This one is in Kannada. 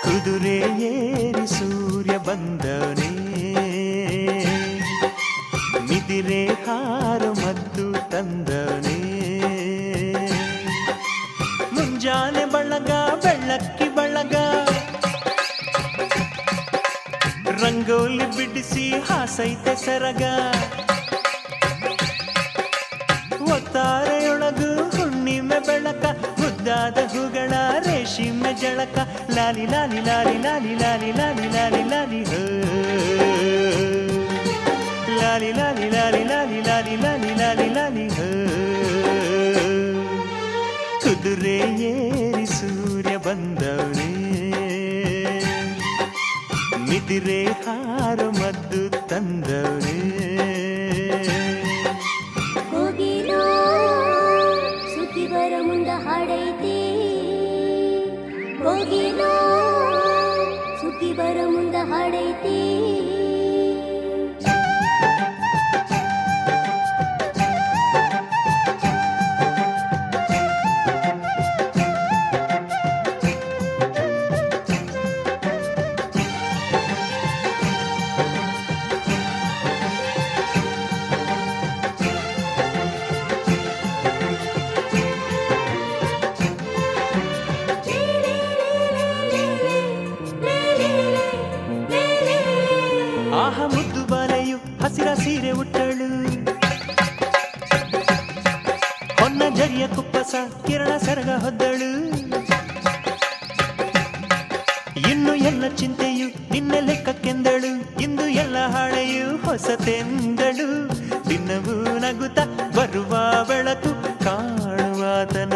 ಕುದುರೆ ಏರಿ ಸೂರ್ಯ ಬಂದವನೇ, ಮಿದಿರೆ ಹಾರು ಮದ್ದು ತಂದವನೇ, ಮುಂಜಾನೆ ಬಳಗ ಬೆಳ್ಳಕ್ಕಿ ಬಳಗ, ರಂಗೋಲಿ ಬಿಡಿಸಿ ಹಾಸೈತೆ ಸರಗ, ಒತ್ತಾರೆಯೊಳಗು ಹುಣ್ಣಿಮೆ ಬೆಳಕ, ಮುದ್ದಾದ ಹೂಗಳ ರೇಷ್ಮೆ ಜಳಕ, ಲಾಲಿ ಲಾಲಿ ಲಾಲಿ ಲಾಲಿ ಲಾಲಿ ಲಾಲಿ ಲಾಲಿ ಲಾಲಿ ಹೋ, ಲಾಲಿ ಲಾಲಿ ಲಾಲಿ ಲಾಲಿ ಲಾಲಿ ಲಾಲಿ ಲಾಲಿ ಲಾಲಿ ಹೋ. ಕುದುರೆ ಏರಿ ಸೂರ್ಯ ಬಂದವನೇ, ಮಿದಿರೆ ಹಾರು ಮದ್ದು ತಂದವನೇ, ಸುದ್ದಿವರ ಮುಂದ ಹಾಡೈತಿ, ಹೋಗಿನೋ ಸುದ್ದಿವರ ಮುಂದ ಹಾಡೈತಿ. ಆಹ ಮುದ್ದು ಬಾಲೆಯು ಹಸಿರ ಸೀರೆ ಉಟ್ಟಳು, ಹೊನ್ನ ಜರಿಯ ಕುಪ್ಪಸ ಕಿರಣ ಸರಗ ಹೊದ್ದಳು, ಇನ್ನು ಎಲ್ಲ ಚಿಂತೆಯು ನಿನ್ನ ಲೆಕ್ಕಕ್ಕೆಂದಳು, ಇಂದು ಎಲ್ಲ ಹಾಳೆಯು ಹೊಸತೆಂದಳು, ದಿನವೂ ನಗುತ್ತ ಬರುವ ಬೆಳಕು ಕಾಣುವಾತನ